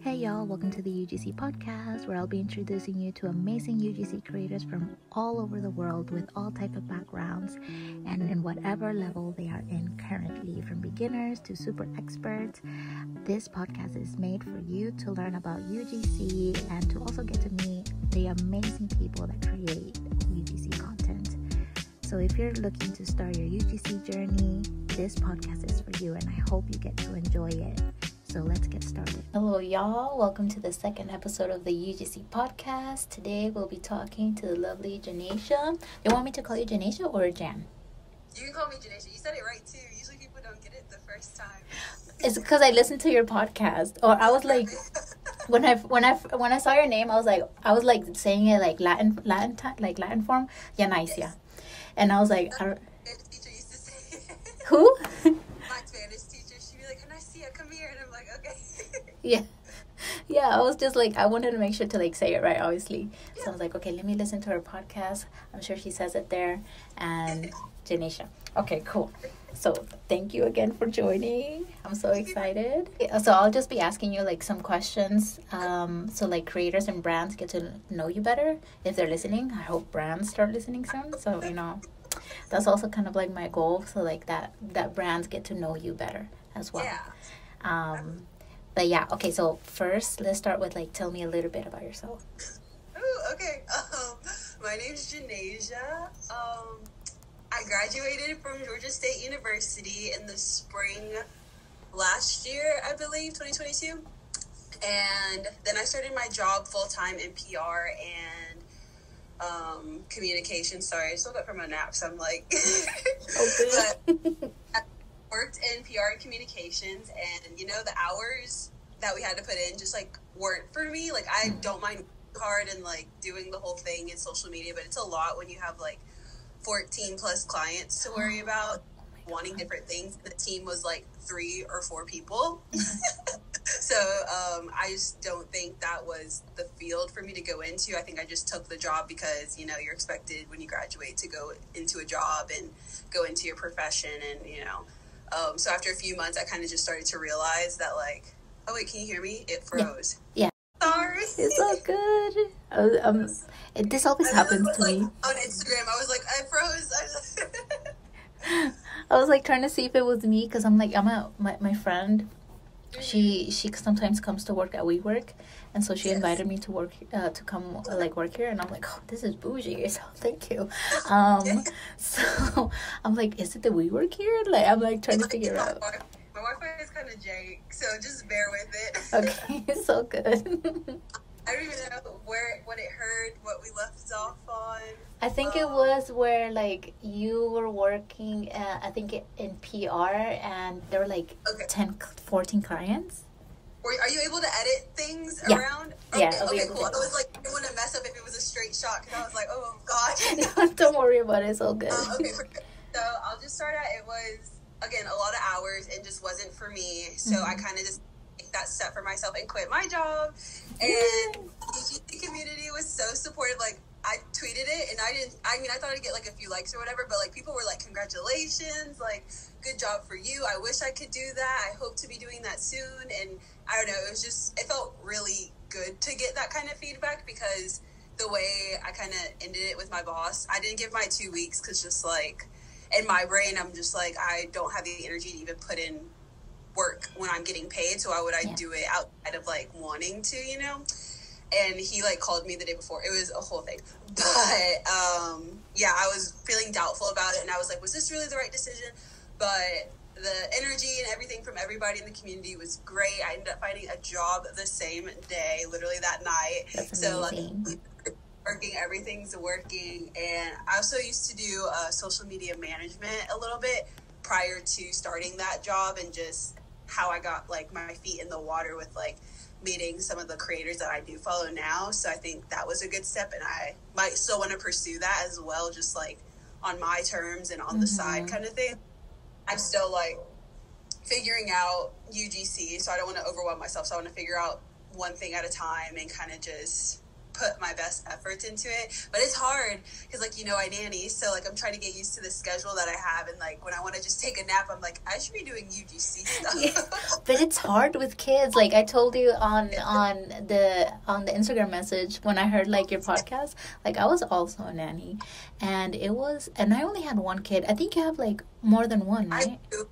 Hey y'all, welcome to the UGC Podcast, where I'll be introducing you to amazing UGC creators from all over the world with all type of backgrounds and in whatever level they are in currently, from beginners to super experts. This podcast is made for you to learn about UGC and to also get to meet the amazing people that create UGC content. So if you're looking to start your UGC journey, this podcast is for you, and I hope you get to enjoy it. So let's get started. Hello, y'all. Welcome to the second episode of the UGC Podcast. Today we'll be talking to the lovely Janaisia. You want me to call you Janaisia or Jan? You can call me Janaisia. You said it right too. Usually people don't get it the first time. It's because I listened to your podcast, or I was like, when I saw your name, I was like saying it like Latin form, Janaisia, yes. And I was like, Spanish teacher used to say it. Who? My Spanish teacher, she'd be like, Janaisia, come here, and I'm like, okay. Yeah, I was just like, I wanted to make sure to like say it right, obviously. Yeah. So I was like, okay, let me listen to her podcast. I'm sure she says it there. And Janaisia. Okay, cool. So thank you again for joining. I'm so excited. So I'll just be asking you like some questions. So like creators and brands get to know you better if they're listening. I hope brands start listening soon. So, that's also kind of like my goal. So like that brands get to know you better as well. Yeah. But yeah, okay, so first let's start with like tell me a little bit about yourself. Oh, okay. My name's Janaisia. I graduated from Georgia State University in the spring last year, I believe, 2022. And then I started my job full-time in PR and communication. Sorry, I still got from a nap, so I'm like... Okay. But I worked in PR and communications, and, the hours that we had to put in just, like, weren't for me. Like, I don't mind hard and, like, doing the whole thing in social media, but it's a lot when you have, like, 14 plus clients to worry about, wanting different things. The team was like 3 or 4 people. So I just don't think that was the field for me to go into. I think I just took the job because, you're expected when you graduate to go into a job and go into your profession. And, so after a few months, I kind of just started to realize that, like, oh, wait, can you hear me? It froze. Yeah. Sorry. It's all good. This always happens to me. On Instagram, I was like, I froze. I was like trying to see if it was me, because I'm like, my friend, she sometimes comes to work at WeWork, and so she invited me to work to come like work here, and I'm like, oh, this is bougie, so thank you. So I'm like, is it the WeWork here? Like, I'm like trying to figure it out. My Wi-Fi is kind of jank, so just bear with it. Okay, it's so good. I don't even know what it heard, what we left off on. I think it was where, like, you were working, I think, in PR, and there were, like, 10, 14 clients. Are you able to edit things around? Okay, Yeah. Okay, cool. I was, like, I didn't want to mess up if it was a straight shot, because I was like, oh, God. Don't worry about it. It's all good. Okay, so I'll just start at, it was, again, a lot of hours, and just wasn't for me, so I kind of just take that step for myself and quit my job. And the UGC community was so supportive. Like, I tweeted it, and I thought I'd get like a few likes or whatever, but like people were like, congratulations, like, good job for you. I wish I could do that. I hope to be doing that soon. And I don't know, it felt really good to get that kind of feedback, because the way I kind of ended it with my boss, I didn't give my 2 weeks, because just like in my brain, I'm just like, I don't have the energy to even put in work when I'm getting paid, so why would I do it outside of like wanting to, And he like called me the day before. It was a whole thing, but I was feeling doubtful about it, and I was like, was this really the right decision? But the energy and everything from everybody in the community was great. I ended up finding a job the same day, literally that night. That's so amazing. Like working, everything's working. And I also used to do social media management a little bit prior to starting that job, and just how I got like my feet in the water with like meeting some of the creators that I do follow now. So I think that was a good step, and I might still want to pursue that as well, just like on my terms and on the side kind of thing. I'm still like figuring out UGC, so I don't want to overwhelm myself. So I want to figure out one thing at a time and kind of just put my best efforts into it. But it's hard because, like, you know, I nanny, so like I'm trying to get used to the schedule that I have, and like when I want to just take a nap, I'm like, I should be doing UGC stuff. Yeah. But it's hard with kids. Like I told you on the Instagram message when I heard like your podcast, like I was also a nanny, and I only had one kid. I think you have like more than one, right? I do.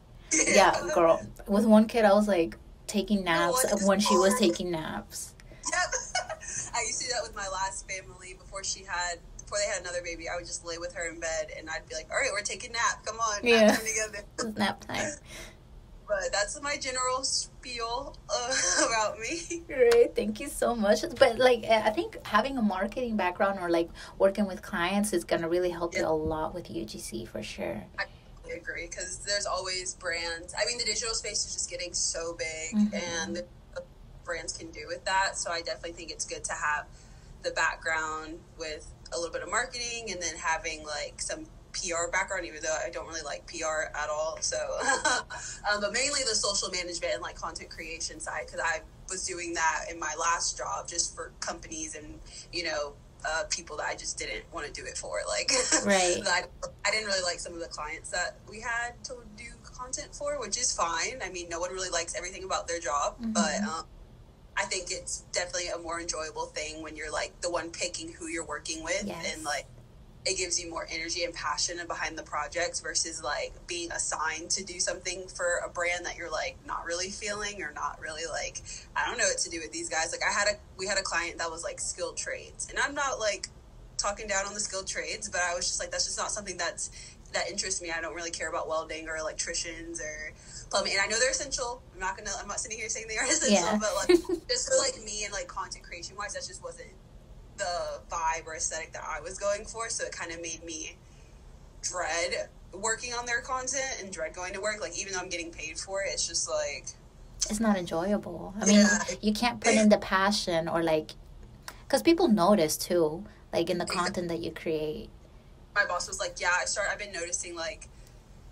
Yeah, girl. With one kid, I was like taking naps when she was taking naps. Yep. I used to do that with my last family before they had another baby. I would just lay with her in bed, and I'd be like, all right, we're taking nap. Come on, nap time together. Nap time. But that's my general spiel about me. Great, thank you so much. But like, I think having a marketing background or like working with clients is gonna really help you a lot with UGC for sure. I agree, because there's always brands. I mean, the digital space is just getting so big, and the brands can do with that. So I definitely think it's good to have the background with a little bit of marketing, and then having like some PR background, even though I don't really like PR at all. So, but mainly the social management and like content creation side, because I was doing that in my last job just for companies and, you know, people that I just didn't want to do it for. Like, right. I didn't really like some of the clients that we had to do content for, which is fine. I mean, no one really likes everything about their job, but I think it's definitely a more enjoyable thing when you're like the one picking who you're working with, and like it gives you more energy and passion behind the projects versus like being assigned to do something for a brand that you're like not really feeling, or not really like, I don't know what to do with these guys. Like we had a client that was like skilled trades, and I'm not like talking down on the skilled trades, but I was just like, that's just not something that interests me. I don't really care about welding or electricians or plumbing, and I know they're essential. I'm not sitting here saying they are essential, but like just for like me and like content creation wise, that just wasn't the vibe or aesthetic that I was going for. So it kind of made me dread working on their content and dread going to work. Like, even though I'm getting paid for it, it's just like, it's not enjoyable. I mean, you can't put in the passion, or like, because people notice too, like in the content that you create. My boss was like, yeah, I've been noticing like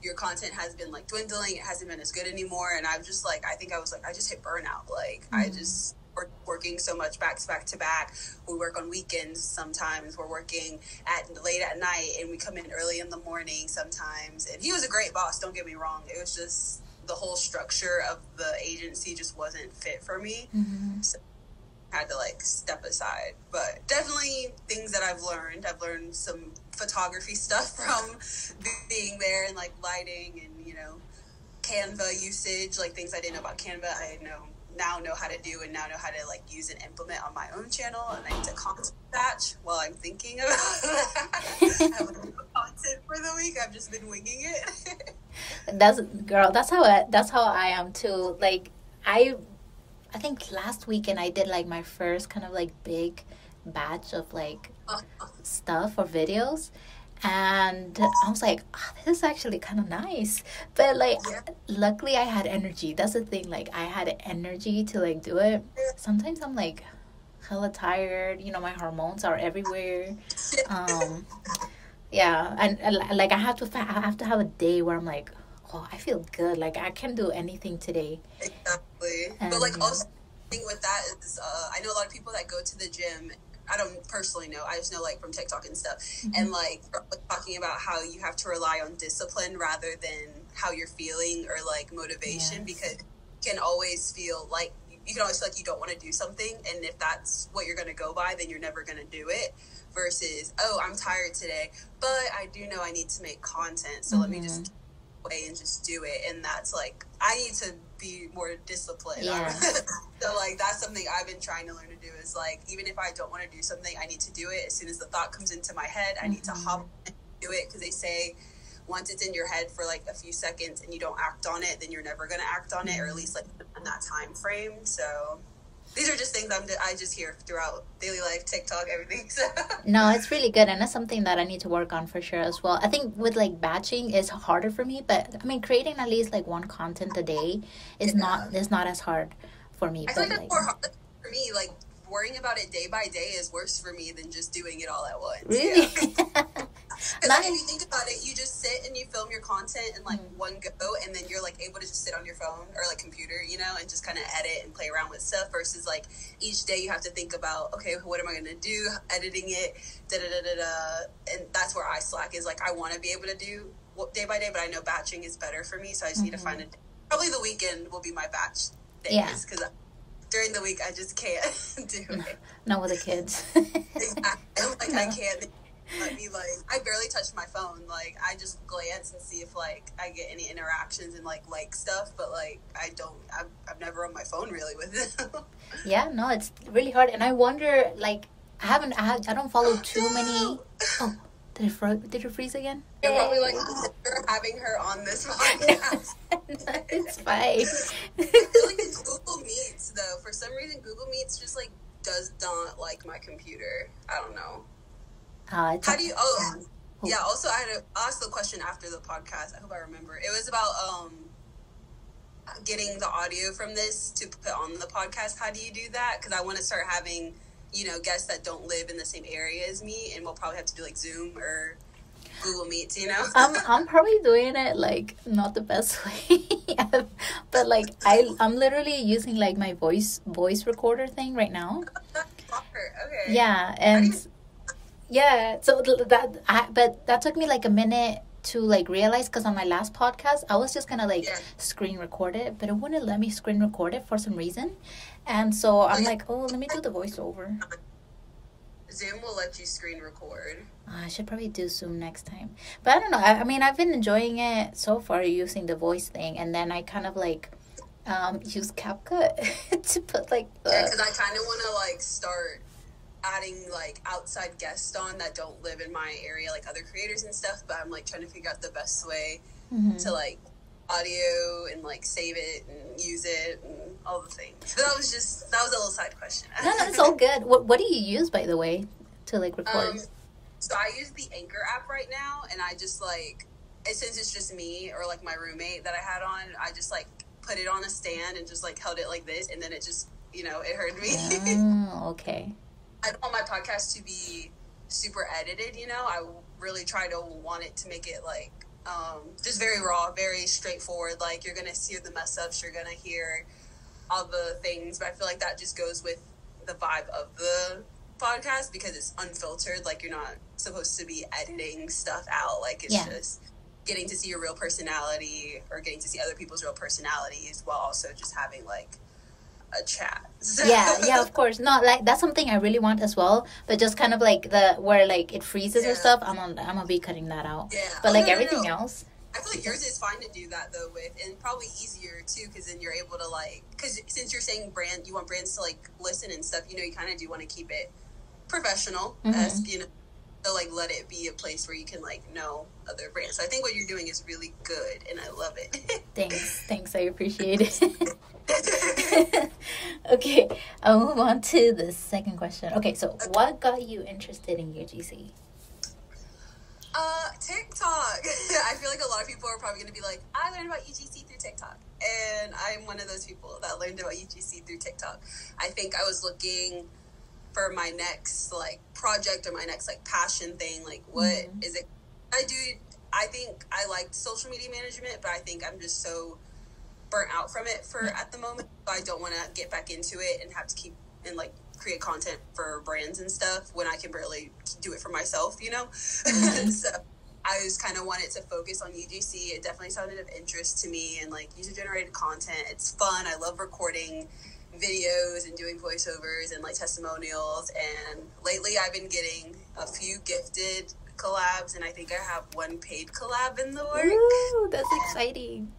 your content has been like dwindling. It hasn't been as good anymore. And I'm just like, I just hit burnout. Like, I just working so much back to back. We work on weekends sometimes. We're working late at night, and we come in early in the morning sometimes. And he was a great boss, don't get me wrong. It was just the whole structure of the agency just wasn't fit for me. So I had to like step aside. But definitely things that I've learned some photography stuff from being there, and like lighting and, you know, Canva usage, like things I didn't know about Canva, I now know how to do, and now know how to like use and implement on my own channel. And I need to content batch while I'm thinking about that. I have content for the week. I've just been winging it. That's how I am too. Like I think last weekend I did like my first kind of like big batch of like stuff or videos, and I was like, this is actually kind of nice. But like luckily I had energy. That's the thing, like I had energy to like do it. Sometimes I'm like hella tired, you know, my hormones are everywhere. And like I have to have a day where I'm like, oh, I feel good, like I can do anything today. Exactly. But like also the thing with that is I know a lot of people that go to the gym. I don't personally know. I just know like from TikTok and stuff, and like talking about how you have to rely on discipline rather than how you're feeling or like motivation, because you can always feel like you don't want to do something, and if that's what you're going to go by, then you're never going to do it. Versus, oh, I'm tired today, but I do know I need to make content, so let me just away and just do it. And that's like, I need to be more disciplined. So like that's something I've been trying to learn to do, is like, even if I don't want to do something, I need to do it. As soon as the thought comes into my head, I need to hop and do it, because they say once it's in your head for like a few seconds and you don't act on it, then you're never going to act on it, or at least like in that time frame. So these are just things I just hear throughout daily life, TikTok, everything. So. No, it's really good, and that's something that I need to work on for sure as well. I think with like batching is harder for me, but I mean creating at least like one content a day is not as hard for me. I feel like that's more hard for me. Like worrying about it day by day is worse for me than just doing it all at once. Really? Because like, if you think about it, you just sit and you film your content in like one go, and then you're like able to just sit on your phone or like computer, you know, and just kind of edit and play around with stuff. Versus like each day you have to think about, okay, what am I gonna do? Editing it, and that's where I slack. Is like I want to be able to do day by day, but I know batching is better for me, so I just need to find a day. Probably the weekend will be my batch days because during the week I just can't do it. Not with the kids. Exactly. I'm like I can't. Let me like I barely touch my phone. Like I just glance and see if like I get any interactions and like stuff, but like I don't. I'm never on my phone really with it. Yeah, no, it's really hard, and I wonder like I don't follow too many. Oh, did it freeze again? You're probably like having her on this podcast. It's fine. I feel like it's Google Meets though. For some reason, Google Meets just like does not like my computer. I don't know. How do you? Yeah. Also, I had to ask the question after the podcast. I hope I remember. It was about getting the audio from this to put on the podcast. How do you do that? Because I want to start having, guests that don't live in the same area as me, and we'll probably have to do like Zoom or Google Meets. I'm probably doing it like not the best way, but like I'm literally using like my voice recorder thing right now. Okay. Yeah, and. Yeah, so but that took me like a minute to like realize, because on my last podcast I was just gonna screen record it, but it wouldn't let me screen record it for some reason, and so I'm like, let me do the voiceover. Zoom will let you screen record. I should probably do Zoom next time, but I don't know. I mean, I've been enjoying it so far using the voice thing, and then I kind of like use CapCut to put like because I kind of want to like start adding like outside guests on that don't live in my area, like other creators and stuff, but I'm like trying to figure out the best way to like audio and like save it and use it and all the things. But that was a little side question. No, it's all good. What do you use, by the way, to like record? So I use the Anchor app right now, and I just like since it's just me or like my roommate that I had on, I just like put it on a stand and just like held it like this, and then it just it heard me. Oh, okay. I don't want my podcast to be super edited, I really try to want it to make it like just very raw, very straightforward. Like you're gonna hear the mess ups, you're gonna hear all the things, but I feel like that just goes with the vibe of the podcast because it's unfiltered. Like you're not supposed to be editing stuff out. Like it's just getting to see your real personality or getting to see other people's real personalities while also just having like a chat. Yeah, of course. No, like that's something I really want as well, but just kind of like where like it freezes or stuff, I'm gonna be cutting that out. Yeah. But everything else, I feel like yours is fine to do that though with, and probably easier too, because then you're able to like, because since you're saying you want brands to like listen and stuff, you kind of do want to keep it professional, so like let it be a place where you can like know other brands. So I think what you're doing is really good, and I love it. Thanks, I appreciate it. Okay, I'll move on to the second question. Okay, so what got you interested in UGC? TikTok. I feel like a lot of people are probably going to be like, I learned about UGC through TikTok. And I'm one of those people that learned about UGC through TikTok. I think I was looking for my next like project or my next like passion thing. Like what is it I think I liked social media management, but I think I'm just so burnt out from it at the moment. So I don't want to get back into it and have to keep and like create content for brands and stuff when I can barely do it for myself, So I just kind of wanted to focus on UGC. It definitely sounded of interest to me, and like user generated content. It's fun. I love recording videos and doing voiceovers and like testimonials. And lately I've been getting a few gifted collabs, and I think I have one paid collab in the works. Ooh, that's exciting.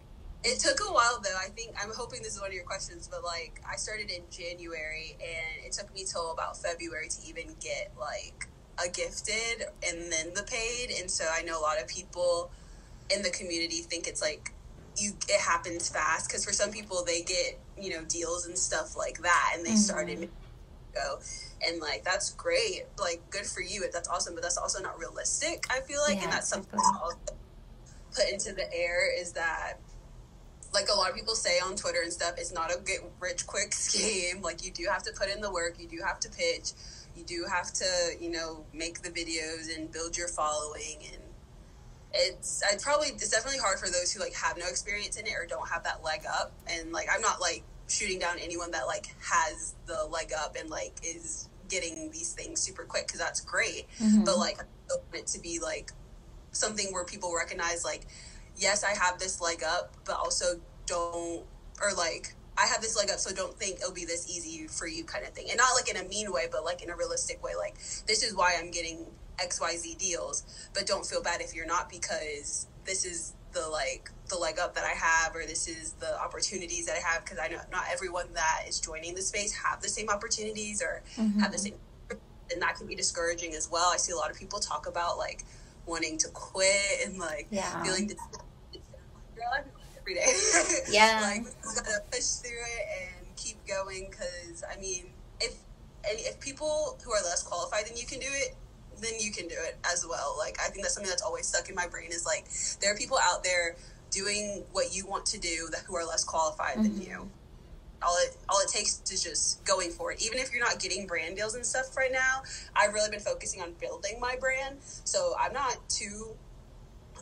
It took a while though. I'm hoping this is one of your questions, but like I started in January and it took me till about February to even get like a gifted and then the paid. And so I know a lot of people in the community think it's like it happens fast, because for some people they get deals and stuff like that, and they started go, and like that's great, like good for you, that's awesome, but that's also not realistic, I feel like. And that's something I'll put into the air, is that like a lot of people say on Twitter and stuff, it's not a get rich quick scheme. Like you do have to put in the work, you do have to pitch, you do have to, you know, make the videos and build your following, and it's definitely hard for those who like have no experience in it or don't have that leg up. And like, I'm not like shooting down anyone that like has the leg up and like is getting these things super quick, because that's great. But like, I want it to be like something where people recognize like, yes, I have this leg up, but also don't, or like, I have this leg up, so don't think it'll be this easy for you, kind of thing. And not like in a mean way, but like in a realistic way. Like, this is why I'm getting XYZ deals, but don't feel bad if you're not, because this is the leg up that I have, or this is the opportunities that I have, because I know not everyone that is joining the space have the same opportunities or have the same, and that can be discouraging as well. I see a lot of people talk about like wanting to quit and like feeling girl, I do it every day. Like, we gotta push through it and keep going, because I mean, if people who are less qualified than you can do it, then you can do it as well. Like, I think that's something that's always stuck in my brain, is like, there are people out there doing what you want to do who are less qualified than you. All it takes is just going for it. Even if you're not getting brand deals and stuff right now, I've really been focusing on building my brand, so I'm not too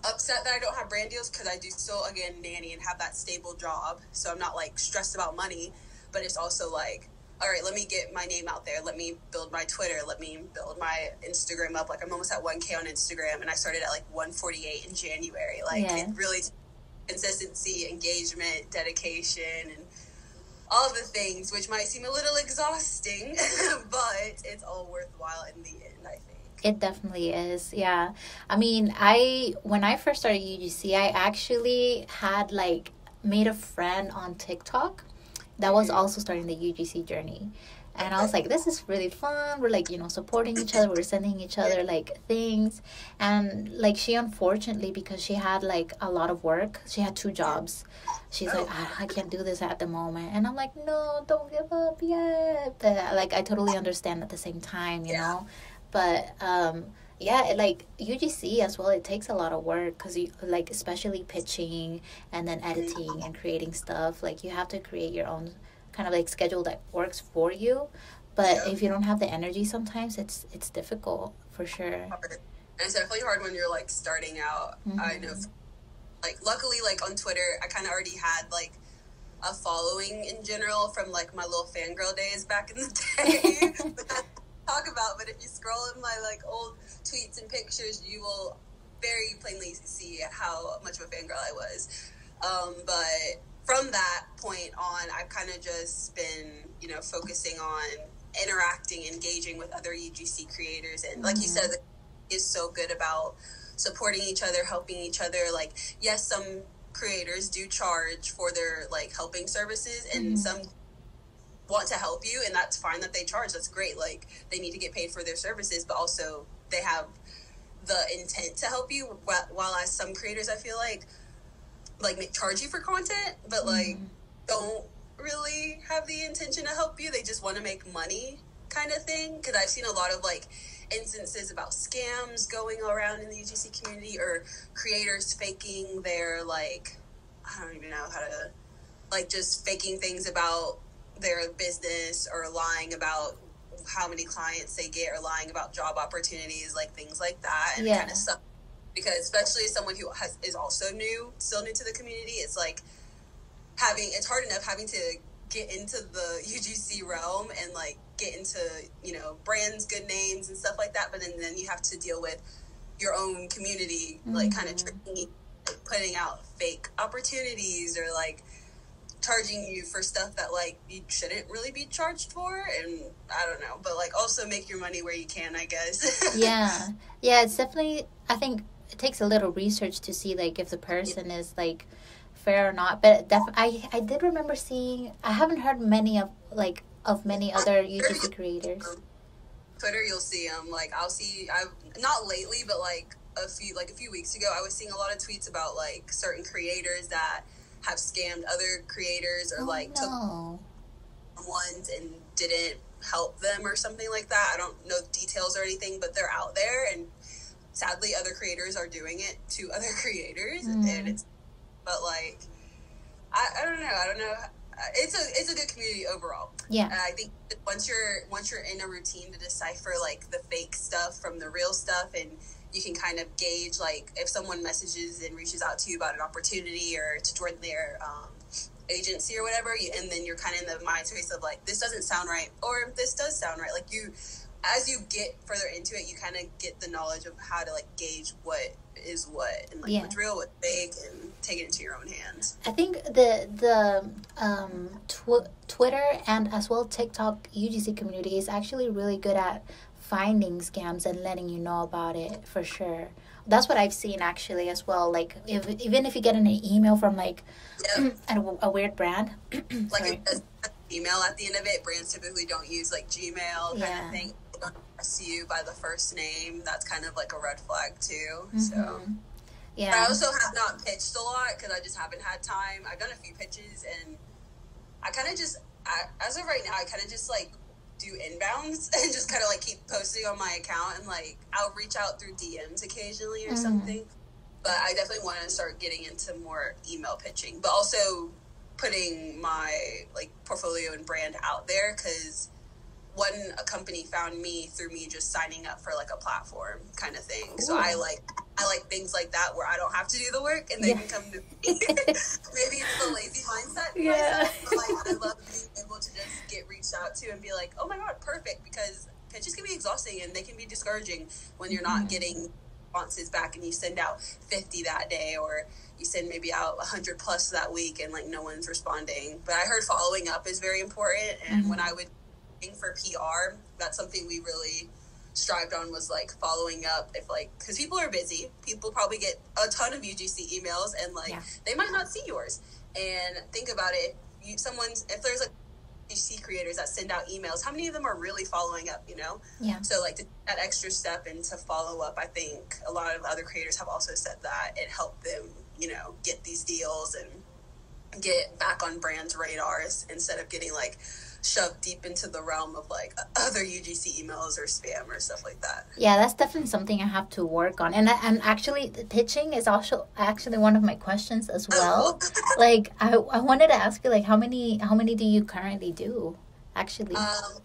upset that I don't have brand deals, because I do still, again, nanny and have that stable job, so I'm not like stressed about money. But it's also like, all right, let me get my name out there, let me build my Twitter, let me build my Instagram up. Like, I'm almost at 1K on Instagram, and I started at like 148 in January. Like, it really consistency, engagement, dedication, and all of the things, which might seem a little exhausting, but it's all worthwhile in the end, I think. It definitely is, yeah. I mean, when I first started UGC, I actually had like made a friend on TikTok that was also starting the UGC journey. And I was like, this is really fun. We're like, you know, supporting each other. We're sending each other like things. And like, she, unfortunately, because she had like a lot of work, she had 2 jobs. She's like, I can't do this at the moment. And I'm like, no, don't give up yet. But like, I totally understand at the same time, you know. But like UGC as well, it takes a lot of work, because you like, especially pitching and then editing and creating stuff. Like, you have to create your own kind of like schedule that works for you. But if you don't have the energy, sometimes it's difficult, for sure. And it's definitely hard when you're like starting out. I know, like, luckily, like on Twitter, I kind of already had like a following in general from like my little fangirl days back in the day. Talk about, but if you scroll in my like old tweets and pictures, you will very plainly see how much of a fangirl I was. But from that point on, I've kind of just been, you know, focusing on interacting, engaging with other UGC creators, and like you said, is so good about supporting each other, helping each other. Like, yes, some creators do charge for their like helping services, and some want to help you, and that's fine that they charge. That's great. Like, they need to get paid for their services, but also they have the intent to help you, while as some creators, I feel like charge you for content, but like don't really have the intention to help you. They just want to make money, kind of thing. Because I've seen a lot of like instances about scams going around in the UGC community, or creators faking their like, I don't even know how to, like, just faking things about their business, or lying about how many clients they get, or lying about job opportunities, like things like that, and kind of stuff. Because especially as someone who is also still new to the community, it's like it's hard enough having to get into the UGC realm and like get into, you know, brands, good names and stuff like that. But then you have to deal with your own community, like kind of tricking, like, putting out fake opportunities, or like charging you for stuff that like you shouldn't really be charged for. And I don't know, but like also make your money where you can, I guess. yeah, it's definitely, I think it takes a little research to see like if the person is like fair or not. But I did remember seeing, I haven't heard many of many other UGC creators. Twitter, you'll see them. Like, I've not lately, but like a few weeks ago, I was seeing a lot of tweets about like certain creators that have scammed other creators, or took ones and didn't help them or something like that. I don't know details or anything, but they're out there, and sadly other creators are doing it to other creators. And it's, but like, I don't know it's a good community overall. Yeah. I think once you're in a routine to decipher like the fake stuff from the real stuff, and you can kind of gauge like if someone messages and reaches out to you about an opportunity or to join their agency or whatever, and then you're kind of in the mind space of like, this doesn't sound right, or this does sound right. Like as you get further into it, you kind of get the knowledge of how to like gauge what is what, and like what's real, what's fake, and take it into your own hands. I think the Twitter and as well TikTok UGC community is actually really good at finding scams and letting you know about it, for sure. That's what I've seen actually as well. Like even if you get an email from like a weird brand, like an email at the end of it, brands typically don't use like Gmail kind of thing. They don't address you by the first name. That's kind of like a red flag too. So yeah. But I also have not pitched a lot because I just haven't had time. I've done a few pitches, and I kind of just as of right now, I kind of just like do inbounds and just kind of like keep posting on my account, and like I'll reach out through DMs occasionally or something. But I definitely want to start getting into more email pitching, but also putting my like portfolio and brand out there, because a company found me through me just signing up for like a platform kind of thing. Cool. So I like things like that where I don't have to do the work and they can come to me. Maybe it's the lazy mindset in myself, but like I love being able to just get reached out to and be like, oh my god, perfect, because pitches can be exhausting and they can be discouraging when you're not getting responses back, and you send out 50 that day, or you send maybe out 100 plus that week, and like no one's responding. But I heard following up is very important, and when I would for PR, that's something we really strived on, was like following up. If like, because people are busy, people probably get a ton of UGC emails, and like they might not see yours. And think about it, if there's like UGC creators that send out emails, how many of them are really following up, so like that extra step and to follow up, I think a lot of other creators have also said that it helped them get these deals and get back on brands' radars instead of getting like shoved deep into the realm of like other UGC emails or spam or stuff like that. Yeah, that's definitely something I have to work on. And actually pitching is also actually one of my questions as well. Like I wanted to ask you, like how many do you currently do actually? Well,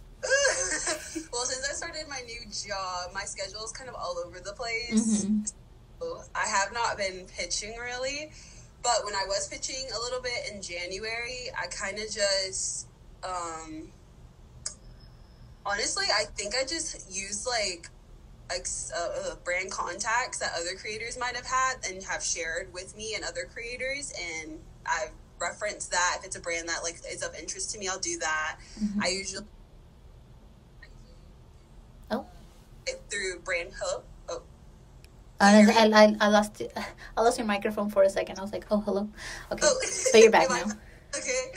since I started my new job, my schedule is kind of all over the place. So I have not been pitching really, but when I was pitching a little bit in January, I kind of just honestly, I think I just used like brand contacts that other creators might have had and have shared with me and other creators, and I've referenced that. If it's a brand that like is of interest to me, I'll do that. I usually through brand hook. I lost your microphone for a second. I was like, oh, hello. Okay, but you're back now. Okay.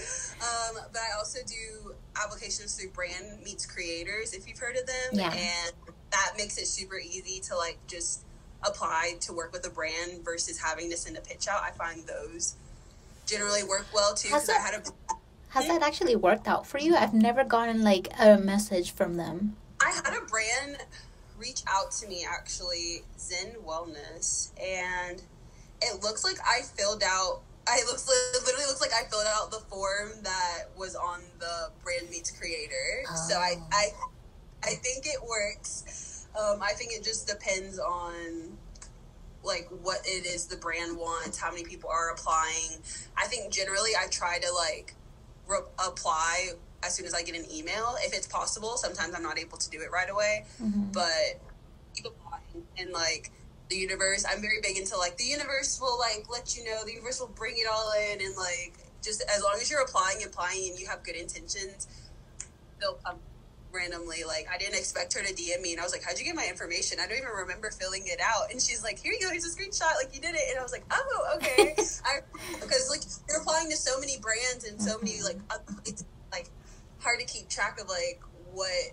But I also do applications through Brand Meets Creators, if you've heard of them. Yeah. And that makes it super easy to like just apply to work with a brand versus having to send a pitch out. I find those generally work well too. Has that actually worked out for you? I've never gotten like a message from them. I had a brand reach out to me actually, Zen Wellness, and it looks like I literally looks like I filled out the form that was on the Brand Meets Creator. So I think it works. I think it just depends on like what it is the brand wants, how many people are applying. I think generally I try to like apply as soon as I get an email, if it's possible. Sometimes I'm not able to do it right away, but keep applying. And like the universe, I'm very big into like the universe will like let you know, the universe will bring it all in, and like just as long as you're applying and you have good intentions, they'll come randomly. Like I didn't expect her to DM me, and I was like, how'd you get my information? I don't even remember filling it out. And she's like, here you go, here's a screenshot, like you did it. And I was like, oh, okay. Because like you're applying to so many brands and so many like it's like hard to keep track of like what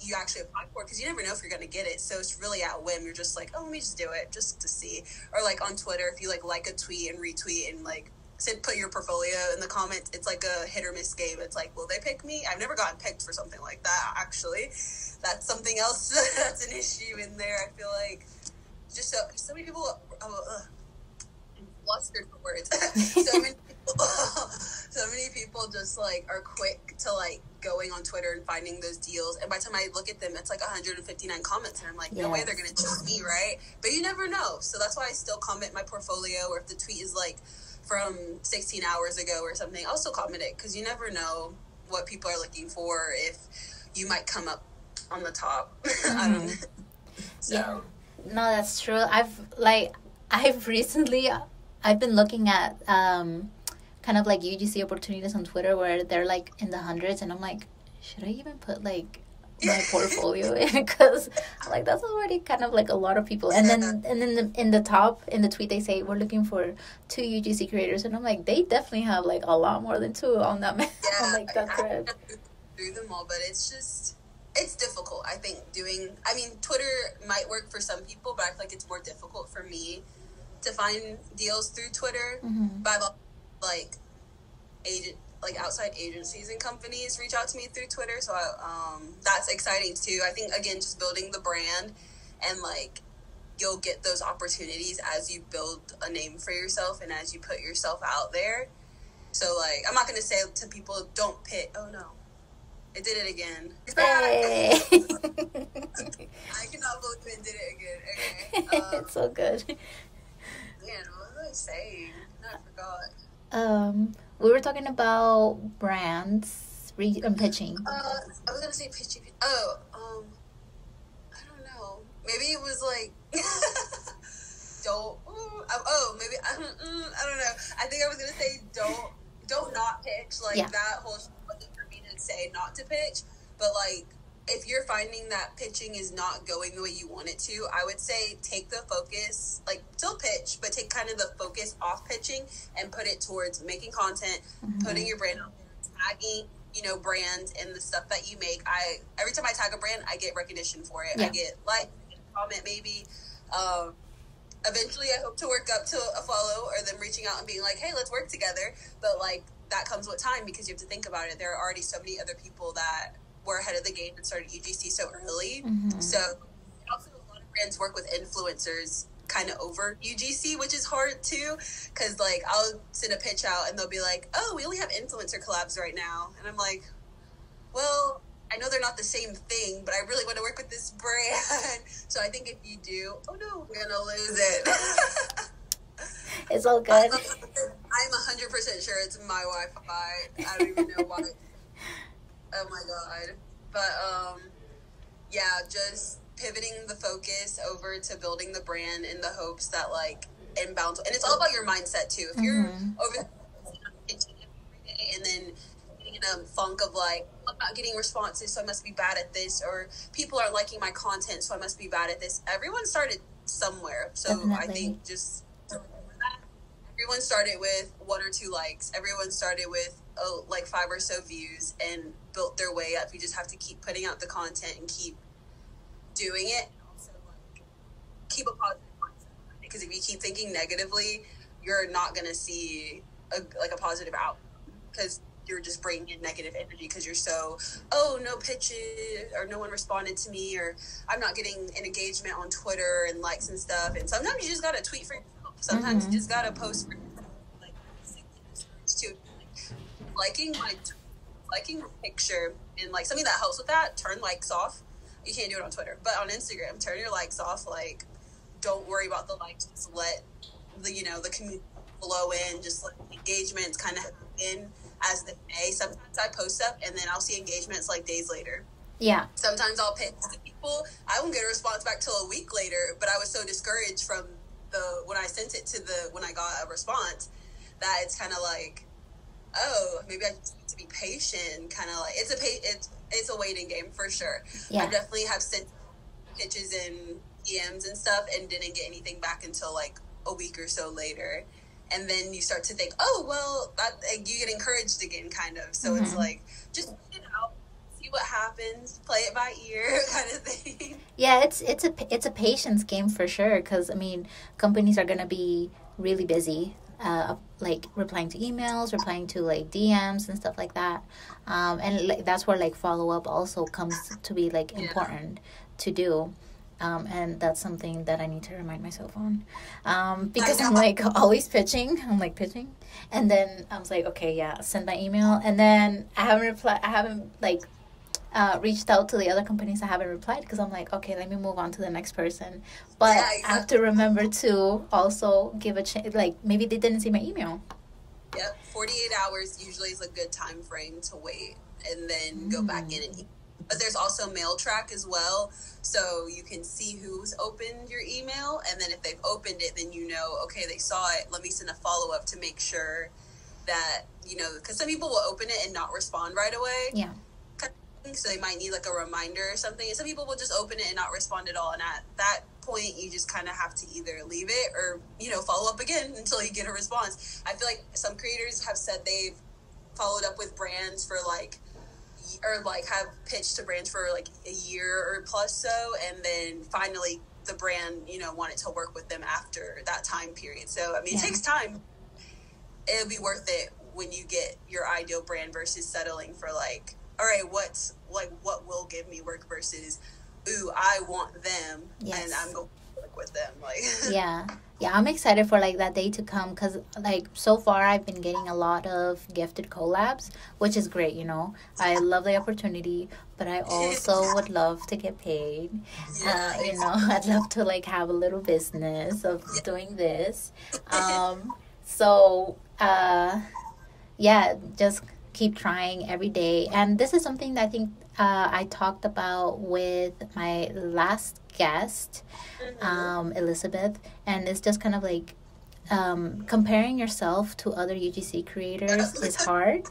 you actually apply for, because you never know if you're going to get it. So it's really at whim. You're just like, oh, let me just do it just to see. Or like on Twitter, if you like a tweet and retweet and like put your portfolio in the comments, it's like a hit or miss game. It's like, will they pick me? I've never gotten picked for something like that, actually. That's something else that's an issue in there. I feel like just so many people, flustered for words. So many people So many people just like are quick to like going on Twitter and finding those deals, and by the time I look at them, it's like 159 comments, and I'm like, no way they're gonna choose me, right? But you never know, so that's why I still comment my portfolio, or if the tweet is like from 16 hours ago or something, I'll still comment it, because you never know what people are looking for, if you might come up on the top. I don't know. So. Yeah, no, that's true. I've recently been looking at kind of like UGC opportunities on Twitter where they're like in the hundreds, and I'm like, should I even put like my portfolio in? Because like that's already kind of like a lot of people. And then in the top in the tweet they say we're looking for 2 UGC creators, and I'm like, they definitely have like a lot more than 2 on that on like that thread. Through them all, but it's difficult. I think Twitter might work for some people, but I feel like it's more difficult for me to find deals through Twitter. Mm-hmm. But I've like outside agencies and companies reach out to me through Twitter, so that's exciting too. I think again, just building the brand, and like you'll get those opportunities as you build a name for yourself and as you put yourself out there. So like, I'm not gonna say to people, don't pitch. Oh no, it did it again. Hey. I cannot believe it did it again. Okay. It's so good. Man, what was I saying? I forgot. We were talking about brands and pitching. I was gonna say pitching. I don't know. Maybe it was like don't. Maybe I don't know. I think I was gonna say don't not pitch. Like that whole wasn't for me to say not to pitch, but like, if you're finding that pitching is not going the way you want it to, I would say take the focus, like still pitch, but take kind of the focus off pitching and put it towards making content, putting your brand out there, tagging, brands and the stuff that you make. Every time I tag a brand, I get recognition for it. I get comment maybe. Eventually I hope to work up to a follow or them reaching out and being like, hey, let's work together. But like, that comes with time, because you have to think about it. There are already so many other people that were ahead of the game and started UGC so early. So also a lot of brands work with influencers kind of over UGC, which is hard too, because like I'll send a pitch out and they'll be like, oh, we only have influencer collabs right now, and I'm like, well, I know they're not the same thing, but I really want to work with this brand. So I think if you do, oh no, we're gonna lose it. It's all good. I'm 100% sure it's my Wi-Fi. I don't even know why. Oh my god. But just pivoting the focus over to building the brand in the hopes that like inbound, and it's all about your mindset too. If you're over every day and then getting in a funk of like, I'm not getting responses, so I must be bad at this, or people aren't liking my content, so I must be bad at this. Everyone started somewhere. So definitely. I think just everyone started with 1 or 2 likes. Everyone started with like 5 or so views and built their way up. You just have to keep putting out the content and keep doing it. And also like keep a positive mindset, because if you keep thinking negatively, you're not gonna see a positive outcome, because you're just bringing in negative energy, because you're so, no pitches, or no one responded to me, or I'm not getting an engagement on Twitter and likes and stuff. And sometimes you just gotta tweet for yourself. Sometimes you just gotta post for yourself. Like, too. Liking my picture and like something that helps with that, turn likes off. You can't do it on Twitter, but on Instagram, turn your likes off. Like, don't worry about the likes. Just let the community flow in. Just let the engagements kind of happen as the day. Sometimes I post up and then I'll see engagements like days later. Yeah. Sometimes I'll pitch to people. I won't get a response back till a week later, but I was so discouraged from when I sent it when I got a response, that it's kind of like, maybe I just need to be patient. Kind of like it's a waiting game for sure. Yeah. I definitely have sent pitches and DMs and stuff and didn't get anything back until like a week or so later. And then you start to think, you get encouraged again, kind of. So it's like, just put it out, see what happens, play it by ear, kind of thing. Yeah, it's a patience game for sure, because companies are gonna be really busy, like replying to emails, replying to like DMs and stuff like that, and like that's where like follow up also comes to be like important to do. And that's something that I need to remind myself on, because I'm like always pitching. And then I was like, okay, yeah, send my email, and then I haven't like reached out to the other companies. I haven't replied because I'm like, okay, let me move on to the next person. But I have to remember to also give a chance. Like, maybe they didn't see my email. Yep, 48 hours usually is a good time frame to wait and then go back in and. But there's also mail track as well, so you can see who's opened your email, and then if they've opened it, then you know, okay, they saw it. Let me send a follow up to make sure that, you know, because some people will open it and not respond right away. Yeah. So they might need like a reminder or something. And some people will just open it and not respond at all. And at that point, you just kind of have to either leave it or, you know, follow up again until you get a response. I feel like some creators have said they've followed up with brands for like, or like have pitched to brands for like a year or plus so, and then finally the brand, you know, wanted to work with them after that time period. So I mean, it takes time. It'll be worth it when you get your ideal brand versus settling for like, all right, what will give me work versus, ooh, I want them, and I'm going to work with them. Like, yeah, I'm excited for like that day to come, because like so far I've been getting a lot of gifted collabs, which is great. You know, I love the opportunity, but I also would love to get paid. You know, I'd love to like have a little business of doing this. So just keep trying every day. And this is something that I think I talked about with my last guest, Elizabeth, and it's just kind of like comparing yourself to other UGC creators is hard,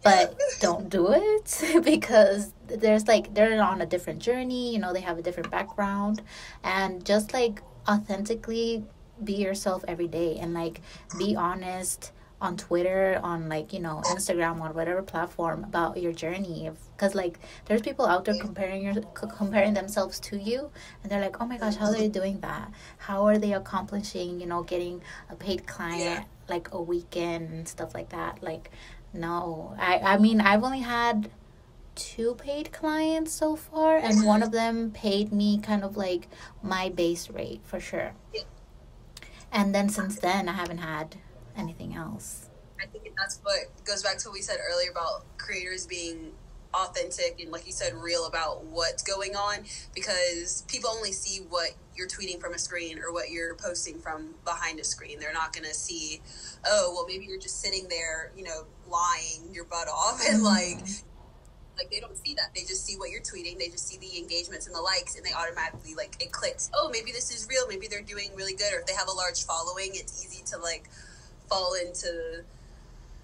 but don't do it because there's like, they're on a different journey, you know, they have a different background, and just like authentically be yourself every day and like be honest on Twitter, on like, you know, Instagram, on whatever platform about your journey. Because like there's people out there comparing themselves to you, and they're like, oh my gosh, how are they doing that? How are they accomplishing, you know, getting a paid client like a weekend and stuff like that? Like, no, I mean, I've only had 2 paid clients so far, and one of them paid me kind of like my base rate for sure. And then since then I haven't had anything else. I think that's what goes back to what we said earlier about creators being authentic and, like you said, real about what's going on, because people only see what you're tweeting from a screen or what you're posting from behind a screen. They're not going to see, oh, well, maybe you're just sitting there, you know, lying your butt off, and like they don't see that. They just see what you're tweeting. They just see the engagements and the likes, and they automatically, like, it clicks, oh, maybe this is real, maybe they're doing really good. Or if they have a large following, it's easy to like fall into